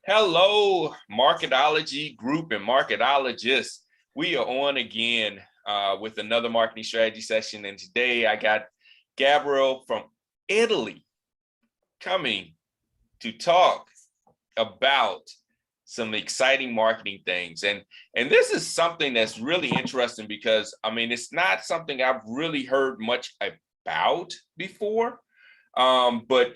Hello, marketology group and marketologists. We are on again with another marketing strategy session. And today I got Gabriele from Italy coming to talk about some exciting marketing things. And this is something that's really interesting because, it's not something I've really heard much about before, but,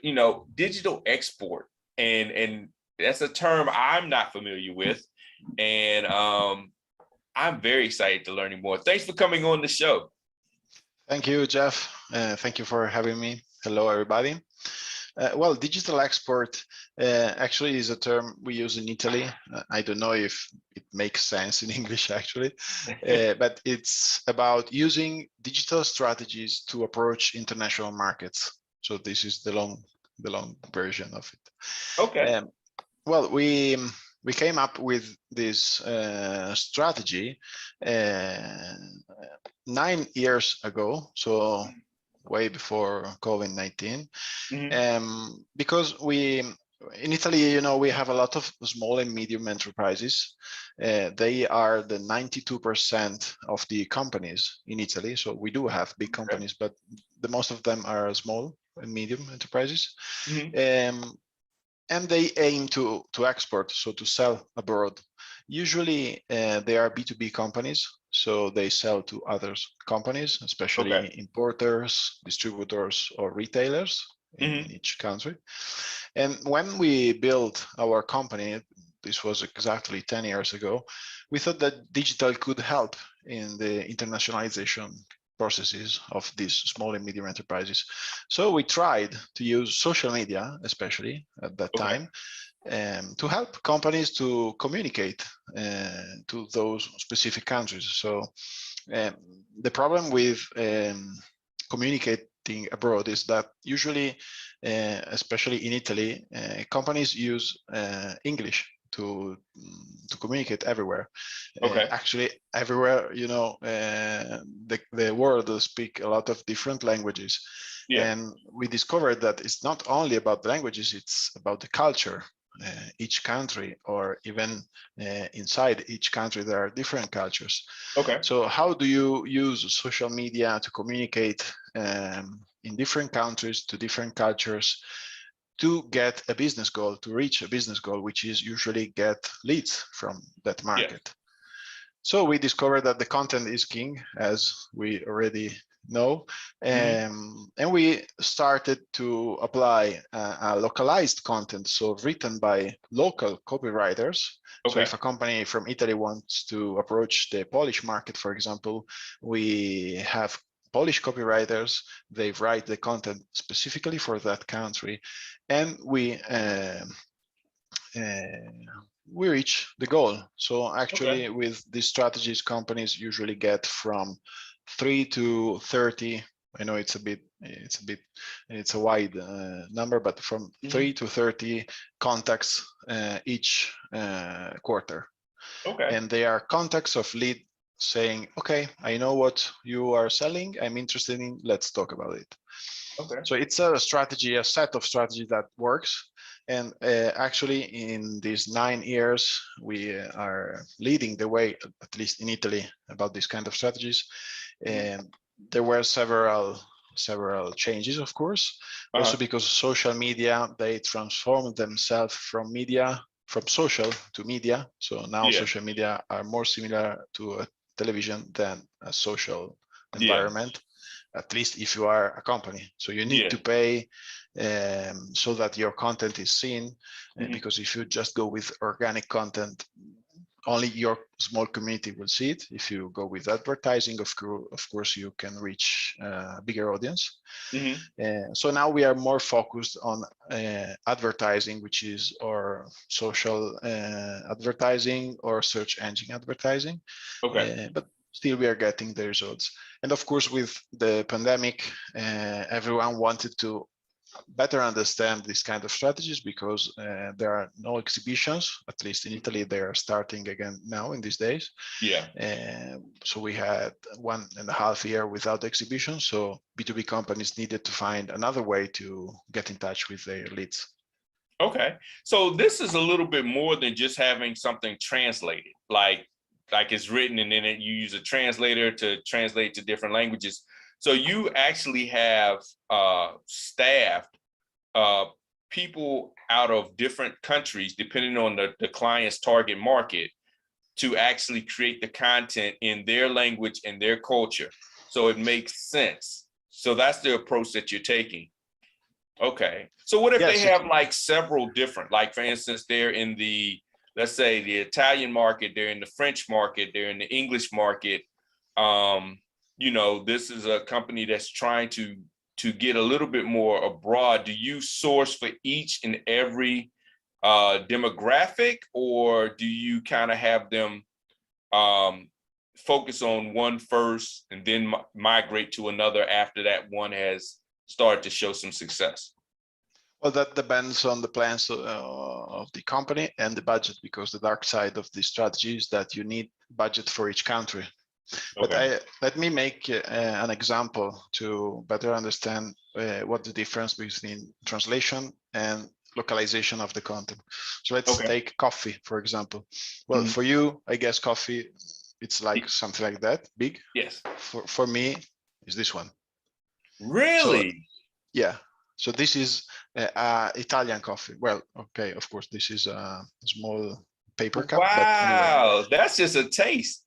digital export and that's a term I'm not familiar with. And I'm very excited to learn more. Thanks for coming on the show. Thank you, Jeff. Thank you for having me. Hello, everybody. Well, digital export actually is a term we use in Italy. I don't know if it makes sense in English, actually, but it's about using digital strategies to approach international markets. So this is the long version of it. Okay. Well, we came up with this strategy 9 years ago, so way before COVID-19, because in Italy, we have a lot of small and medium enterprises. They are the 92% of the companies in Italy. So we do have big companies, but the most of them are small and medium enterprises. And they aim to export, so to sell abroad. Usually they are B2B companies, so they sell to other companies, especially importers, distributors, or retailers in each country. And when we built our company, this was exactly 10 years ago, we thought that digital could help in the internationalization processes of these small and medium enterprises. So we tried to use social media, especially at that time, to help companies to communicate to those specific countries. So the problem with communicating abroad is that usually, especially in Italy, companies use English to communicate everywhere. Actually, everywhere, the world speak a lot of different languages. And we discovered that it's not only about the languages, it's about the culture. Each country, or even inside each country, there are different cultures. So how do you use social media to communicate in different countries to different cultures to get a business goal, to reach a business goal, which is usually get leads from that market? So we discovered that the content is king, as we already know, and we started to apply a localized content, so written by local copywriters. So if a company from Italy wants to approach the Polish market, for example, we have Polish copywriters. They write the content specifically for that country, and we reach the goal. So actually, with these strategies, companies usually get from 3 to 30. I know it's a wide number, but from 3 to 30 contacts each quarter. And they are contacts of lead saying, okay, I know what you are selling, I'm interested in, let's talk about it. So it's a strategy, a set of strategy that works. And actually, in these 9 years, we are leading the way, at least in Italy, about this kind of strategies. And there were several changes, of course, also because social media, they transformed themselves from social to media. So now social media are more similar to a television than a social environment, at least if you are a company. So you need to pay so that your content is seen, because if you just go with organic content, only your small community will see it. If you go with advertising, of course, you can reach a bigger audience. So now we are more focused on advertising, which is our social advertising or search engine advertising. But still we are getting the results. And of course, with the pandemic, everyone wanted to better understand these kind of strategies, because there are no exhibitions, at least in Italy. They are starting again now in these days. So we had 1.5 years without exhibitions. So B2B companies needed to find another way to get in touch with their leads. Okay. So this is a little bit more than just having something translated, like it's written and then you use a translator to translate to different languages. So you actually have staffed people out of different countries, depending on the client's target market, to actually create the content in their language and their culture. So it makes sense. So that's the approach that you're taking. Okay. So what if they Yes, have like several different, like for instance, they're in the, let's say the Italian market, they're in the French market, they're in the English market. This is a company that's trying to get a little bit more abroad. Do you source for each and every demographic, or do you kind of have them focus on one first and then migrate to another after that one has started to show some success? well, that depends on the plans of the company and the budget, because the dark side of the strategy is that you need budget for each country. But Okay. let me make an example to better understand what the difference between translation and localization of the content. So let's Okay. take coffee, for example. Well, for you, I guess coffee, it's like something like that, big. Yes. For me, is this one. So Really? yeah, so this is Italian coffee. Well, okay, of course, this is a small paper cup, but anyway, Wow, that's just a taste.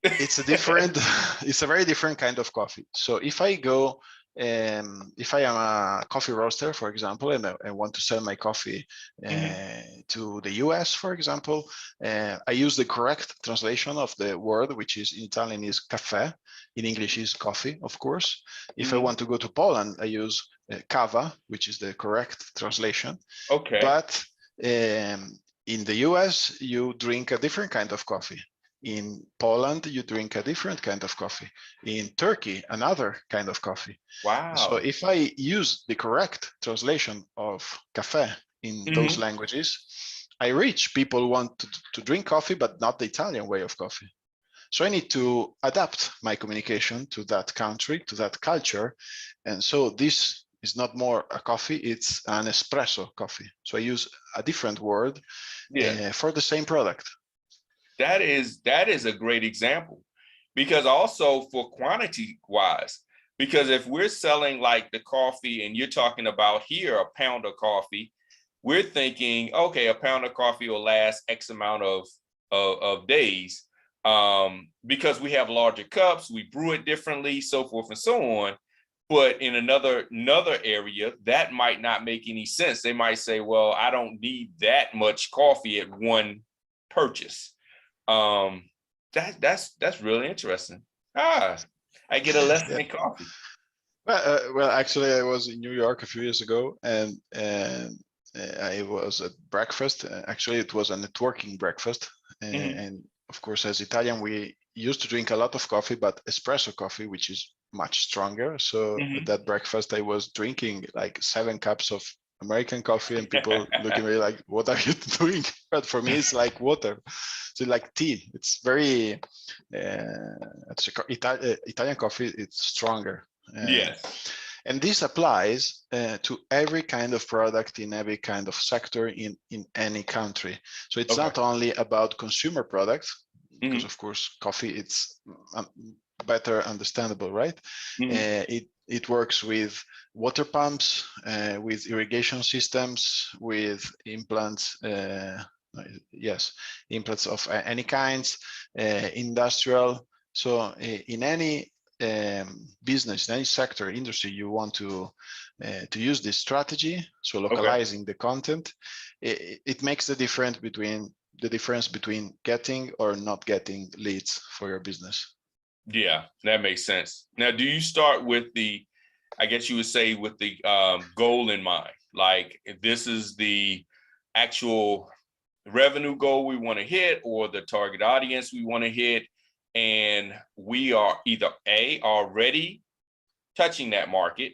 it's a different, it's a very different kind of coffee. So if I go, if I am a coffee roaster, for example, and I want to sell my coffee to the US, for example, I use the correct translation of the word, which is in Italian is caffè, in English is coffee, of course. If I want to go to Poland, I use kava, which is the correct translation. Okay. But in the US, you drink a different kind of coffee. In Poland, you drink a different kind of coffee. In Turkey, another kind of coffee. Wow. So if I use the correct translation of café in those languages, I reach people who want to drink coffee, but not the Italian way of coffee. So I need to adapt my communication to that country, to that culture. And so this is not more a coffee, it's an espresso coffee. So I use a different word for the same product. That is a great example, because also for quantity wise, because if we're selling like the coffee and you're talking about here a pound of coffee, we're thinking, okay, a pound of coffee will last X amount of days, because we have larger cups, we brew it differently, so forth and so on. But in another area, that might not make any sense. They might say, well, I don't need that much coffee at one purchase. That's really interesting. I get a lesson in coffee. Well, actually, I was in New York a few years ago, and I was at breakfast. Actually, it was a networking breakfast, and of course, as Italian, we used to drink a lot of coffee, but espresso coffee, which is much stronger. So at that breakfast, I was drinking like 7 cups of American coffee, and people looking at me like, "What are you doing?" But for me, it's like water. So like tea. It's very Italian coffee. It's stronger. Yes. And this applies to every kind of product in every kind of sector in any country. So it's not only about consumer products, because of course coffee it's better understandable, right? It works with water pumps, with irrigation systems, with implants. Yes, implants of any kinds, industrial. So in any business, in any sector, industry, you want to use this strategy. So localizing the content, it makes the difference between getting or not getting leads for your business. Yeah, that makes sense. Now, do you start with I guess you would say with the goal in mind, like if this is the actual revenue goal we want to hit or the target audience we want to hit, and we are either already touching that market,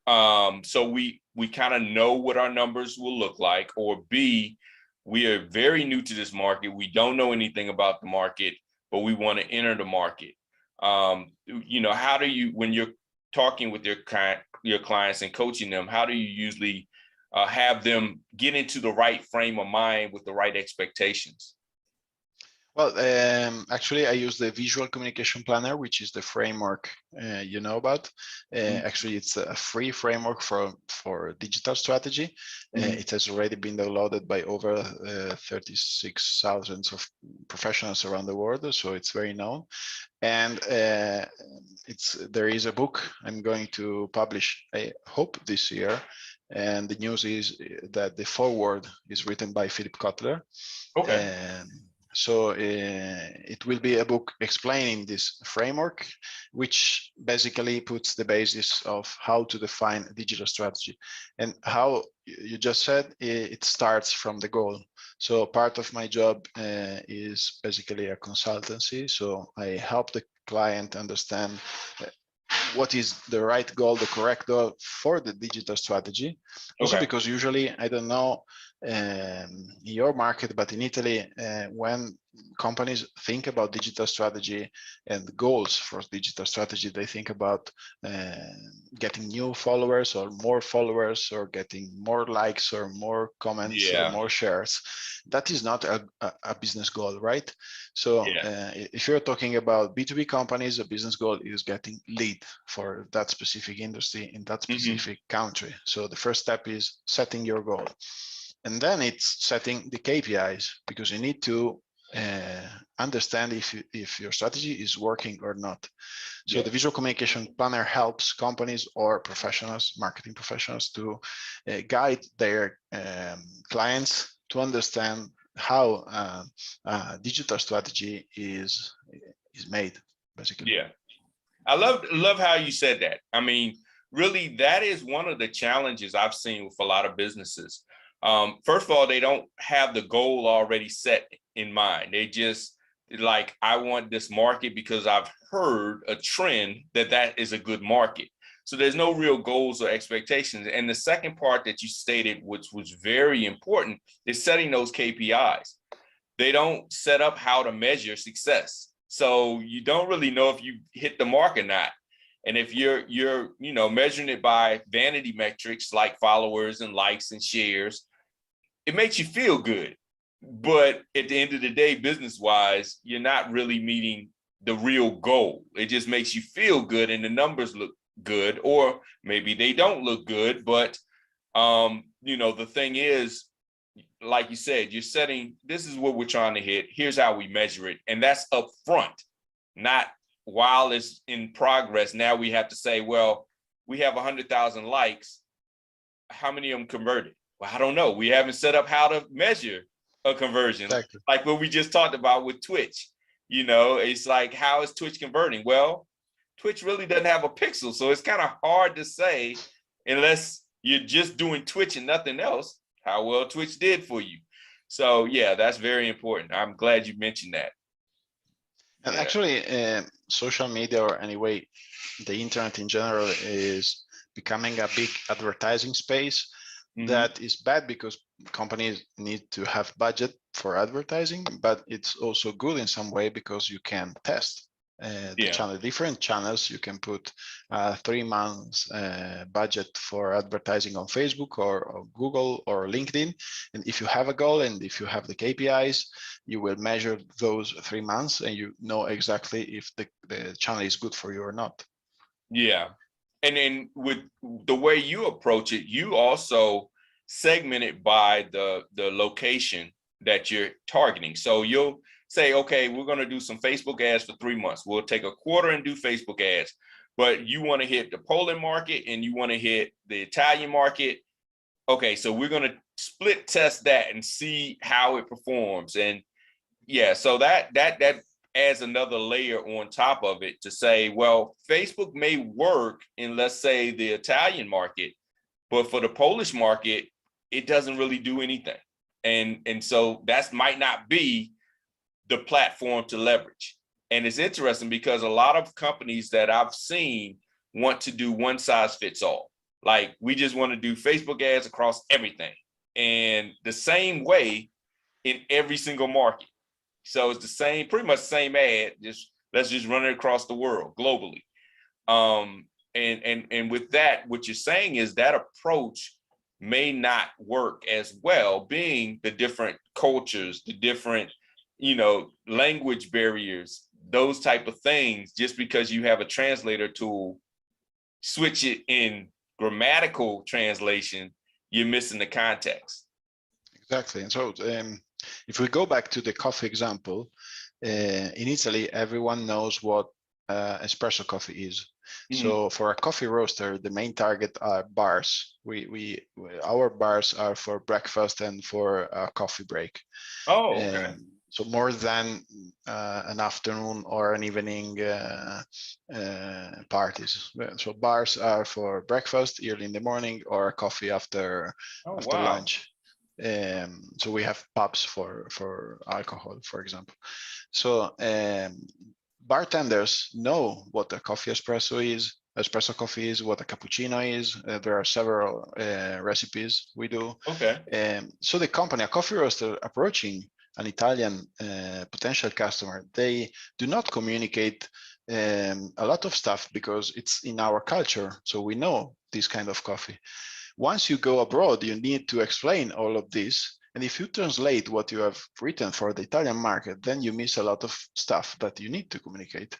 so we kind of know what our numbers will look like, or B, we are very new to this market, we don't know anything about the market, but we want to enter the market. How do you, when you're talking with your clients and coaching them, how do you usually have them get into the right frame of mind with the right expectations? Well, actually, I use the Visual Communication Planner, which is the framework you know about. Actually, it's a free framework for digital strategy. It has already been downloaded by over 36,000 of professionals around the world, so it's very known. And there is a book I'm going to publish, I hope this year. And the news is that the foreword is written by Philip Kotler. Okay. So it will be a book explaining this framework, which basically puts the basis of how to define digital strategy. And how you just said, it starts from the goal. So part of my job is basically a consultancy. So I help the client understand what is the right goal, the correct goal for the digital strategy. Also, because usually, I don't know in your market, but in Italy, when companies think about digital strategy and goals for digital strategy, they think about getting new followers or getting more likes or more comments or more shares. That is not a business goal, right? So if you're talking about B2B companies, a business goal is getting lead for that specific industry in that specific country. So the first step is setting your goal. And then it's setting the KPIs, because you need to understand if your strategy is working or not. So the Visual Communication Planner helps companies or professionals, marketing professionals, to guide their clients to understand how digital strategy is made, basically. Yeah, I love how you said that. I mean, really, that is one of the challenges I've seen with a lot of businesses. First of all, they don't have the goal already set in mind. They just like, I want this market because I've heard a trend that is a good market. So there's no real goals or expectations. And the second part that you stated, which was very important, is setting those KPIs. They don't set up how to measure success. So you don't really know if you hit the mark or not. And if you're measuring it by vanity metrics like followers and likes and shares, it makes you feel good. But at the end of the day, business-wise, you're not really meeting the real goal. It just makes you feel good and the numbers look good, or maybe they don't look good. But the thing is, like you said, you're setting, this is what we're trying to hit. Here's how we measure it. And that's up front, not while it's in progress. Now we have to say, well, we have 100,000 likes. How many of them converted? Well, I don't know. We haven't set up how to measure a conversion. Exactly. Like what we just talked about with Twitch. It's like, how is Twitch converting? Well, Twitch really doesn't have a pixel. So it's kind of hard to say, unless you're just doing Twitch and nothing else, how well Twitch did for you. So yeah, that's very important. I'm glad you mentioned that. And actually, social media, or anyway, the internet in general, is becoming a big advertising space. That is bad because companies need to have budget for advertising, but it's also good in some way because you can test the channel, different channels. You can put 3 months budget for advertising on Facebook or Google or LinkedIn. And if you have a goal and if you have the KPIs, you will measure those 3 months and you know exactly if the channel is good for you or not. Yeah. And then with the way you approach it, you also segment it by the location that you're targeting. So you'll say, okay, we're going to do some Facebook ads for 3 months. We'll take a quarter and do Facebook ads, but you want to hit the Poland market and you want to hit the Italian market. Okay, so we're going to split test that and see how it performs. And yeah, so that adds another layer on top of it to say, well, Facebook may work in, let's say, the Italian market, but for the Polish market, it doesn't really do anything. And so that might not be the platform to leverage. And it's interesting because a lot of companies that I've seen want to do one size fits all. Like, we just want to do Facebook ads across everything and the same way in every single market. So it's the same, pretty much same ad, just let's just run it across the world globally. And with that, what you're saying is that approach may not work as well, being the different cultures, the different, language barriers, those type of things. Just because you have a translator tool, switch it in grammatical translation, you're missing the context. Exactly. And so if we go back to the coffee example, in Italy, everyone knows what espresso coffee is. So for a coffee roaster, the main target are bars. Our bars are for breakfast and for a coffee break. Oh, okay. So more than an afternoon or an evening parties. So bars are for breakfast early in the morning or coffee after Wow. lunch. So we have pubs for alcohol, for example. So bartenders know what a coffee espresso coffee is, what a cappuccino is. There are several recipes we do. Okay. So the company, a coffee roaster approaching an Italian potential customer, they do not communicate a lot of stuff because it's in our culture. So we know this kind of coffee. Once you go abroad, you need to explain all of this. And if you translate what you have written for the Italian market, then you miss a lot of stuff that you need to communicate.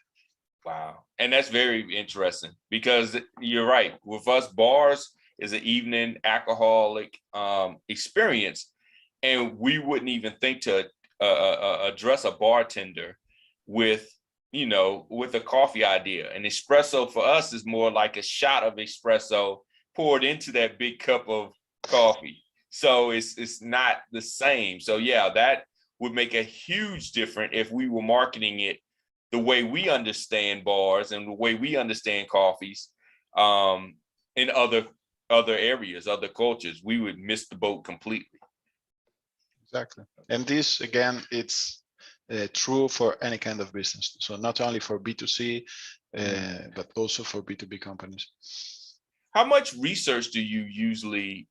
Wow. And that's very interesting because you're right. With us, bars is an evening alcoholic experience. And we wouldn't even think to address a bartender with, with a coffee idea. An espresso for us is more like a shot of espresso poured into that big cup of coffee. So it's not the same. So yeah, that would make a huge difference if we were marketing it the way we understand bars and the way we understand coffees in other areas, other cultures. We would miss the boat completely. Exactly. And this, again, it's true for any kind of business. So not only for B2C, but also for B2B companies. How much research do you usually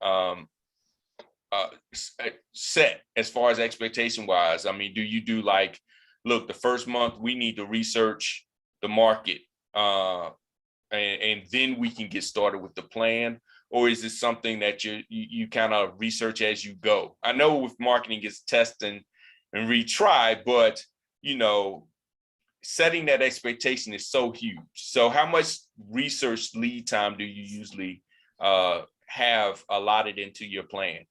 set as far as expectation wise? I mean, do you do like, look, the first month we need to research the market and then we can get started with the plan? Or is it something that you kind of research as you go? I know with marketing it's test and retry, but setting that expectation is so huge. So how much research lead time do you usually have allotted into your plan?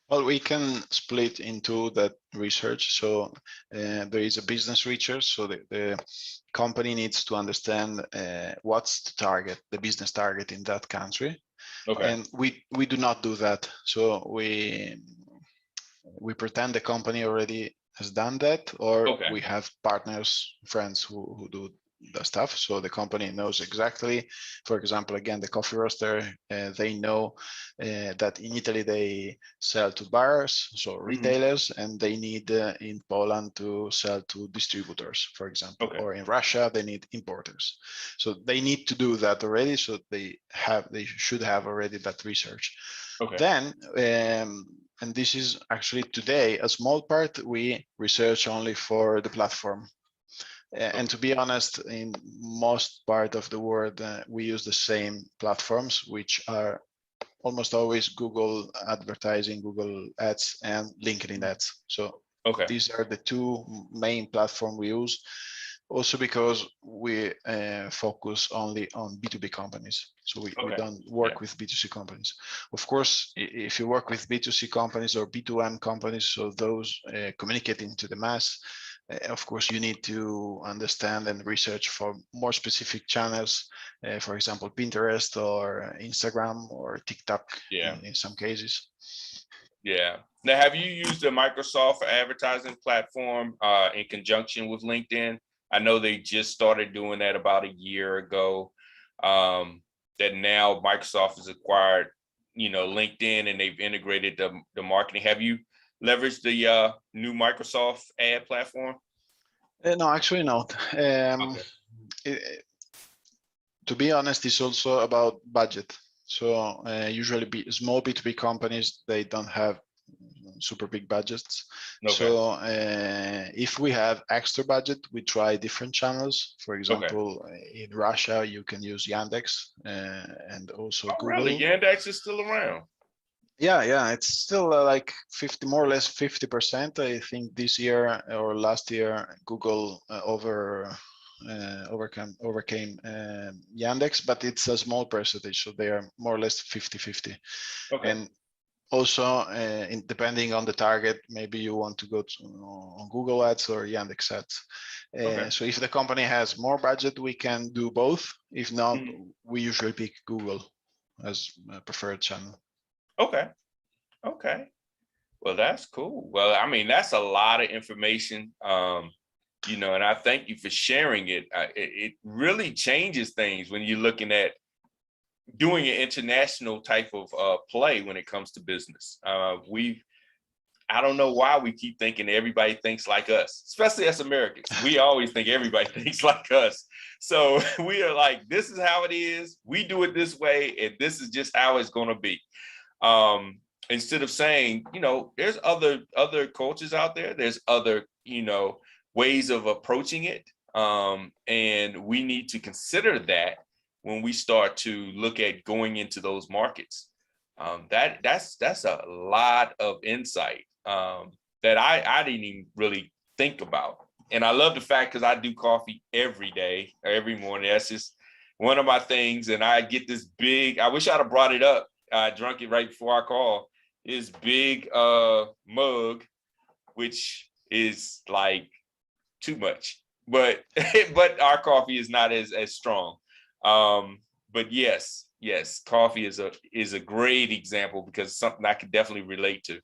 Well, we can split into that research. So there is a business research. So the company needs to understand what's the business target in that country. Okay. And we do not do that. So we pretend the company already has done that, or we have partners, friends who do the stuff. So the company knows exactly, for example, again, the coffee roaster, they know that in Italy they sell to bars, so retailers, and they need in Poland to sell to distributors, for example, or in Russia, they need importers. So they need to do that already. So they should have already that research. Then, and this is actually today a small part, we research only for the platform. And to be honest, in most part of the world, we use the same platforms, which are almost always Google advertising, Google ads, and LinkedIn ads. So these are the two main platforms we use. Also because we focus only on B2B companies. So we don't work with B2C companies. Of course, if you work with B2C companies or B2M companies, so those communicating to the mass, of course, you need to understand and research for more specific channels, for example, Pinterest or Instagram or TikTok in some cases. Yeah. Now, have you used the Microsoft advertising platform in conjunction with LinkedIn? I know they just started doing that about a year ago. That now Microsoft has acquired, LinkedIn, and they've integrated the marketing. Have you leveraged the new Microsoft ad platform? No, actually not. To be honest, it's also about budget. So usually small B2B companies, they don't have super big budgets. So if we have extra budget, we try different channels. For example, in Russia, you can use Yandex and also Google. Really? Yandex is still around? Yeah, it's still like 50, more or less 50%. I think this year or last year, Google overcame Yandex, but it's a small percentage, so they are more or less 50-50. Okay. And also, depending on the target, maybe you want to go to on Google Ads or Yandex Ads. Okay. So if the company has more budget, we can do both. If not, Mhm. we usually pick Google as a preferred channel. Okay. Okay. Well, that's cool. Well, I mean, that's a lot of information. And I thank you for sharing it. It really changes things when you're looking at doing an international type of play when it comes to business. I don't know why we keep thinking everybody thinks like us, especially as Americans. We always think everybody thinks like us. So we are like, this is how it is. We do it this way, and this is just how it's going to be. Instead of saying, there's other cultures out there. There's other, ways of approaching it. And we need to consider that when we start to look at going into those markets. That's a lot of insight that I didn't even really think about. And I love the fact because I do coffee every day, every morning. That's just one of my things. And I get this big, I wish I'd have brought it up. I drunk it right before our call. This big mug, which is like too much. But but our coffee is not as strong. But yes, coffee is a great example because it's something I can definitely relate to.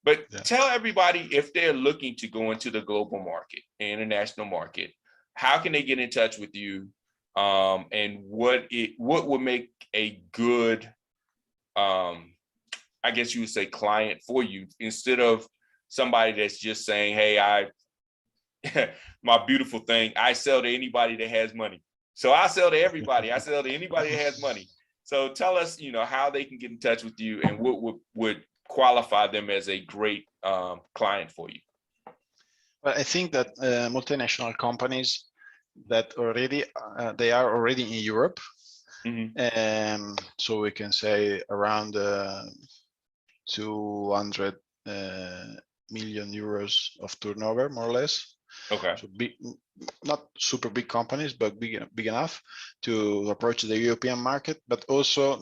But Yeah. tell everybody if they're looking to go into the global market, international market, how can they get in touch with you? And what would make a good, I guess you would say, client for you, instead of somebody that's just saying, hey, my beautiful thing, I sell to anybody that has money. So I sell to everybody. I sell to anybody that has money. So tell us, how they can get in touch with you and what would qualify them as a great client for you. Well, I think that multinational companies that they are already in Europe. Mm-hmm. So we can say around 200 million euros of turnover, more or less. Okay. So big, not super big companies, but big enough to approach the European market. But also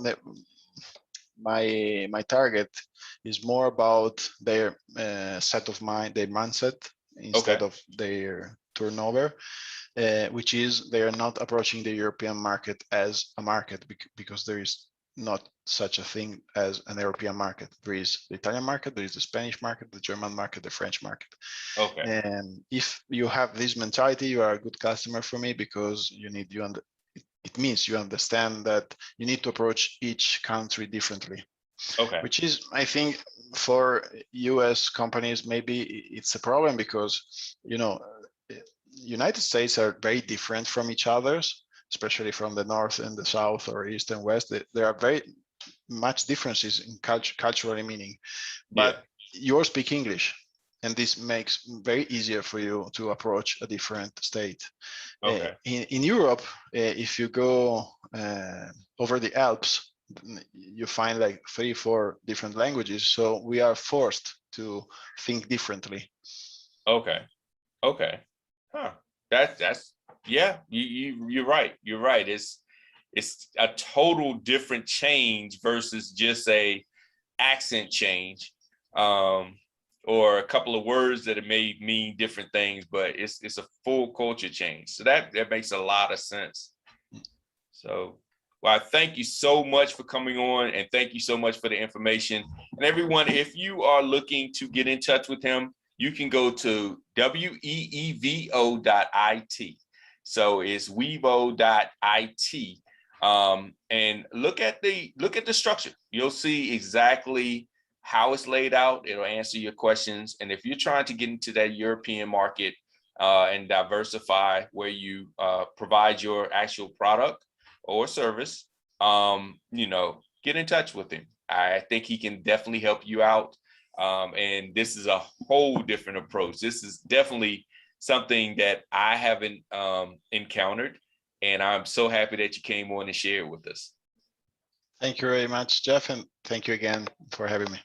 my target is more about their set of mind, their mindset, instead of their turnover, which is they are not approaching the European market as a market because there is not such a thing as an European market. There is the Italian market, there is the Spanish market, the German market, the French market. Okay. And if you have this mentality, you are a good customer for me because it means you understand that you need to approach each country differently. Okay. Which is, I think, for US companies, maybe it's a problem because, United States are very different from each other's, especially from the North and the South or East and West. There are very much differences in culturally meaning, but you speak English. And this makes very easier for you to approach a different state. Okay. In Europe, if you go over the Alps, you find like 3-4 different languages. So we are forced to think differently. Okay. Okay. Huh. That's yeah. You're right. You're right. It's a total different change versus just a accent change. Or a couple of words that it may mean different things, but it's a full culture change. So that makes a lot of sense. So, well, I thank you so much for coming on, and thank you so much for the information. And everyone, if you are looking to get in touch with him, you can go to weevo.it. So it's weevo.it. And look at the structure. You'll see exactly how it's laid out. It'll answer your questions. And if you're trying to get into that European market and diversify where you provide your actual product or service, get in touch with him. I think he can definitely help you out. And this is a whole different approach. This is definitely something that I haven't encountered. And I'm so happy that you came on and shared with us. Thank you very much, Jeff, and thank you again for having me.